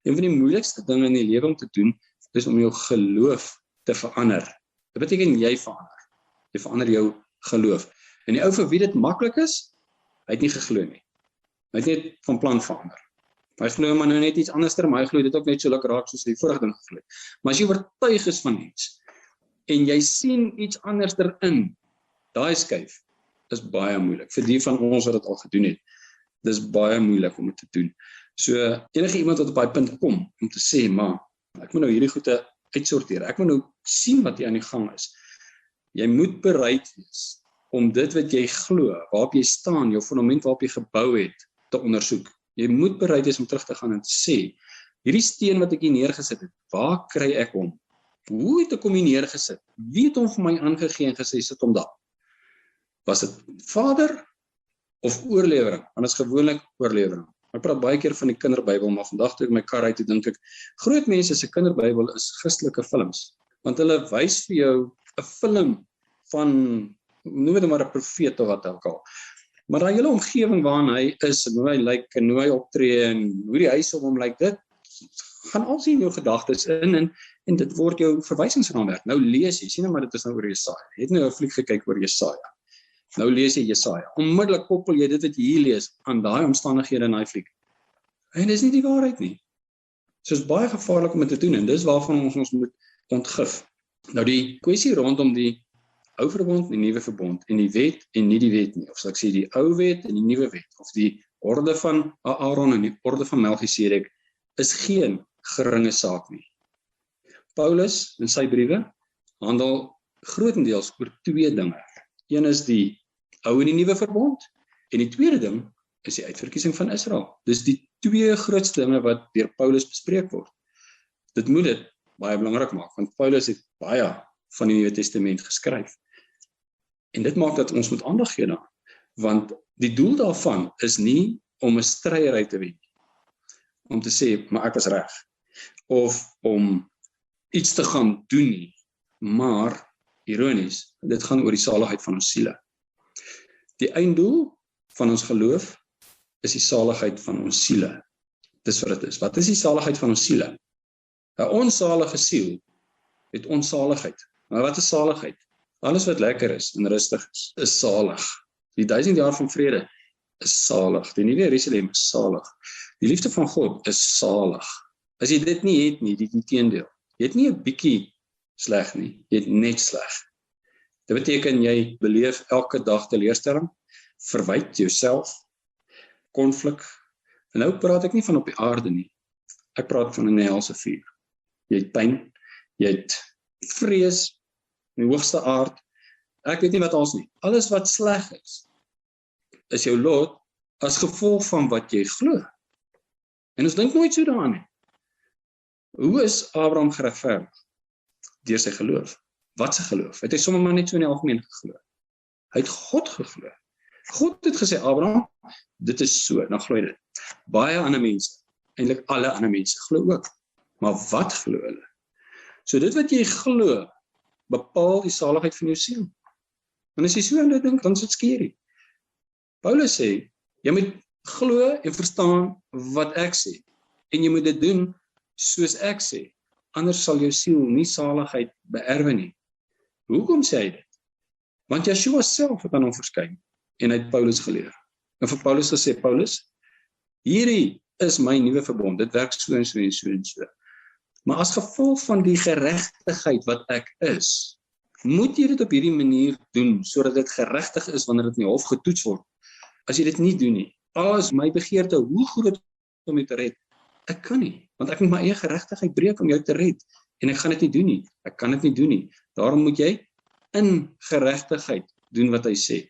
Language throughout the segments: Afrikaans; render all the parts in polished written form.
Een van die moeilikste dinge in die lewe om te doen, is om jou geloof te verander. Dit beteken jy verander. Jy verander jou geloof. En die ou vir wie dit maklik is, hy het nie geglo nie. Hy het net van plan verander. Hy glo maar nou net iets anders, maar hy glo dit ook net so lekker raak soos hy vorige ding geglo het. Maar as jy oortuig is van iets, en jy sien iets anders erin, daai skuif is baie moeilik. Vir die van ons wat dit al gedoen het, dis baie moeilik om dit te doen. So, enige iemand wat op daai punt kom, om te sê, maar, ek moet nou hierdie goede uitsorteer, ek moet nou sien wat hier aan die gang is. Jy moet bereid wees om dit wat jy glo, waarop jy staan, jou fundament waarop jy gebou het, te ondersoek. Jy moet bereid wees om terug te gaan en te sê, hierdie steen wat ek hier neergesit het, waar kry ek hom? Hoe het ek hom hier neergesit? Wie het hom vir my aangegee en gesê, sit hom daar? Was dit Vader of oorlewering? Anders gewoonlik oorlewering. Ek praat baie keer van die kinderbybel, maar vandag toe ek my kar uit, dink ek, groot mense se kinderbybel is Christelike films, want hulle wys vir jou 'n film van, noem dit maar 'n profeet of wat ook al. Maar daai hele omgewing waarin hy is, en hoe hy lyk, en hoe hy optree, en hoe die huis om hom lyk, dit gaan al sien jou gedagtes in, en dit word jou verwysingsraamwerk. Nou lees jy, sien nou maar dit is nou oor Jesaja. Jy het nou 'n fliek gekyk oor Jesaja. Nou lees jy Jesaja. Onmiddellik koppel jy dit wat jy hier lees aan daai omstandighede in daai fliek. En dis nie die waarheid nie. So is baie gevaarlik om dit te doen, en dis waarvan ons moet ontgif. Nou die kwessie rondom die ou verbond en die nuwe verbond, en die wet en nie die wet nie, of sal ek sê die ou wet en die nuwe wet, of die orde van Aaron en die orde van Melchisedek, is geen geringe saak nie. Paulus in sy briewe handel grootendeels oor twee dinge. Een is die ou en die nuwe verbond, en die tweede ding is die uitverkiesing van Israel. Dis die twee grootste dinge wat deur Paulus bespreek word. Dit moet dit baie belangrik maak, want Paulus het baie van die Nuwe Testament geskryf. En dit maak dat ons moet aandag gee daaraan, want die doel daarvan is nie om 'n stryery te wen, om te sê, maar ek was reg, of om iets te gaan doen nie, maar, ironies, dit gaan oor die saligheid van ons siele. Die einddoel van ons geloof is die saligheid van ons siele. Dis wat dit is. Wat is die saligheid van ons siele? 'n onsalige siel het onsaligheid. Maar wat is saligheid? Alles wat lekker is en rustig is salig. Die 1000 jaar van vrede is salig. Die nuwe Jerusalem is salig. Die liefde van God is salig. As jy dit nie het nie, die teendeel. Jy het nie 'n bietjie sleg nie, jy het net sleg. Dit beteken jy beleef elke dag teleurstelling, verwyd jouself, konflik. En nou praat ek nie van op die aarde nie. Ek praat van in die helse vuur. Jy het pyn, jy het vrees in die hoogste aard. Ek weet nie wat ons nie. Alles wat sleg is jou lot as gevolg van wat jy glo. En ons dink nooit so daaraan nie. Hoe is Abraham geregverdig? Deur sy geloof. Wat sy geloof? Het hy sommer maar net so in die algemeen geglo? Hy het God geglo. God het gesê, Abraham, dit is so, dan glo jy dit. Baie ander mense, eintlik alle ander mense, glo ook. Maar wat glo hulle? So dit wat jy glo, bepaal die saligheid van jou siel. En as jy so aan dit dink, dan is dit skerie. Paulus sê, jy moet glo en verstaan wat ek sê. En jy moet dit doen soos ek sê. Anders sal jou siel nie saligheid beerwe nie. Hoekom sê hy dit? Want Yeshua self het aan hom verskyn en hy het Paulus geleer. En vir Paulus gesê, Paulus, hierdie is my nuwe verbond. Dit werk so en so en so en so. Maar as gevolg van die geregtigheid wat ek is, moet jy dit op hierdie manier doen, sodat dit geregtig is wanneer dit in die hof getoets word. As jy dit nie doen nie, as my begeerte, hoe groot om jou te red, ek kan nie, want ek moet my eie geregtigheid breek om jou te red, en ek gaan dit nie doen nie, ek kan dit nie doen nie, daarom moet jy in geregtigheid doen wat hy sê,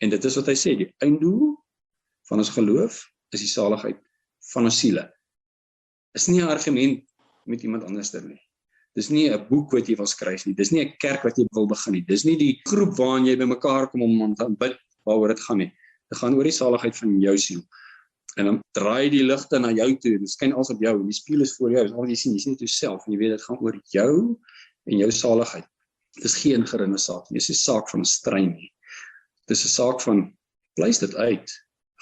en dit is wat hy sê, die einddoel van ons geloof, is die saligheid van ons siele. Is nie 'n argument met iemand anders nie. Dis nie 'n boek wat jy wil skryf nie, dis nie 'n kerk wat jy wil begin nie, dis nie die groep waarin jy bymekaar kom om te bid waaroor dit gaan nie. Dit gaan oor die saligheid van jou siel. En dan draai die ligte na jou toe, dit skyn alles op jou, en die spieël is voor jou, dis al wat jy sien net jouself, en jy weet dit gaan oor jou en jou saligheid. Dit is geen geringe saak nie, dit is 'n saak van 'n stryd nie. Dit is 'n saak van, pleis dit uit,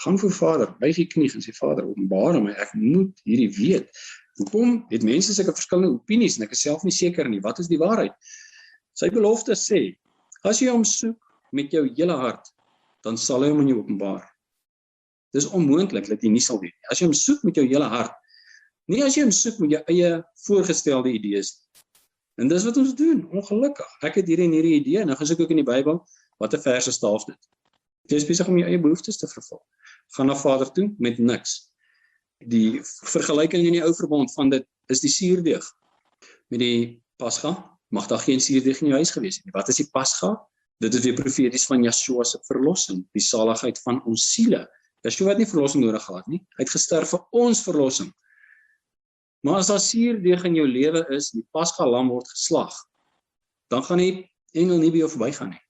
gaan voor Vader, buig die knie en sê, Vader, openbaar my, ek moet hierdie weet, Hoekom het mense sulke verskillende opinies en ek is self nie seker nie, wat is die waarheid? Sy belofte sê, as jy hom soek met jou hele hart, dan sal hy hom aan jou openbaar. Dis onmoontlik dat jy nie sal weet nie. As jy hom soek met jou hele hart, nie as jy hom soek met jou eie voorgestelde idees. En dis wat ons doen, ongelukkig. Ek het hierdie idee, en nou gaan soek ek in die Bybel, watter verse staaf dit? Jy is besig om jou eie behoeftes te vervul. Gaan na Vader toe met niks. Die vergelyking in die ou verbond van dit is die suurdeeg. Met die Pasga mag daar geen suurdeeg in jou huis gewees nie. Wat is die Pasga? Dit is weer profeties van Yeshua se verlossing, die saligheid van ons siele. Yeshua het nie verlossing nodig gehad nie. Hy het gesterf vir ons verlossing. Maar as daar suurdeeg in jou lewe is, die Pasga lam word geslag, dan gaan die engel nie by jou verbygaan nie.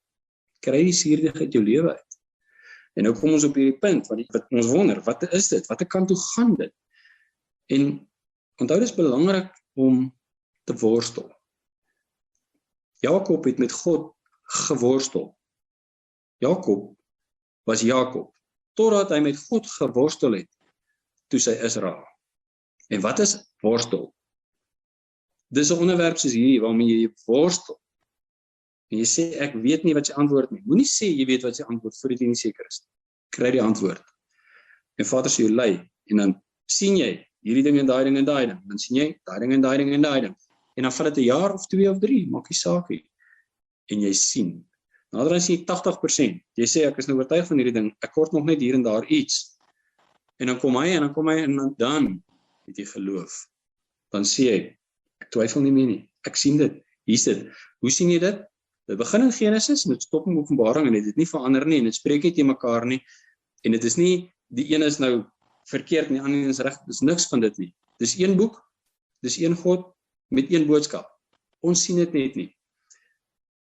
Kry die suurdeeg uit jou lewe uit. En nou kom ons op hierdie punt, wat ons wonder, wat is dit? Watter kant toe gaan dit? En onthou, dit is belangrik om te worstel. Jakob het met God geworstel. Jakob was Jakob, totdat hy met God geworstel het, toe sy Israel. En wat is worstel? Dis 'n onderwerp soos hierdie, waarmee jy worstel. En jy sê, ek weet nie wat sy antwoord nie. Moenie sê, jy weet wat sy antwoord, voordat jy nie seker is. Kry die antwoord. En Vader sê jou lei, en dan sien jy, hierdie ding en daai ding en daai ding. Dan sien jy, daai ding en daai ding en daai ding. En dan vat dit 'n jaar of 2 of 3, maak nie saak nie. En jy sien. Nader as jy 80%, jy sê, ek is nou oortuig van hierdie ding, ek kort nog net hier en daar iets. En dan kom hy, en dan het jy geloof. Dan sê jy, ek twyfel nie meer nie, ek sien dit, hier is dit. Hoe sien jy dit? Dit begin in Genesis, en dit stop in Openbaring, en dit het nie verander nie, en dit spreek nie teen mekaar nie, en dit is nie, die een is nou verkeerd, en die ander is reg, dis niks van dit nie. Dis een boek, dis een God, met een boodskap. Ons sien dit net nie.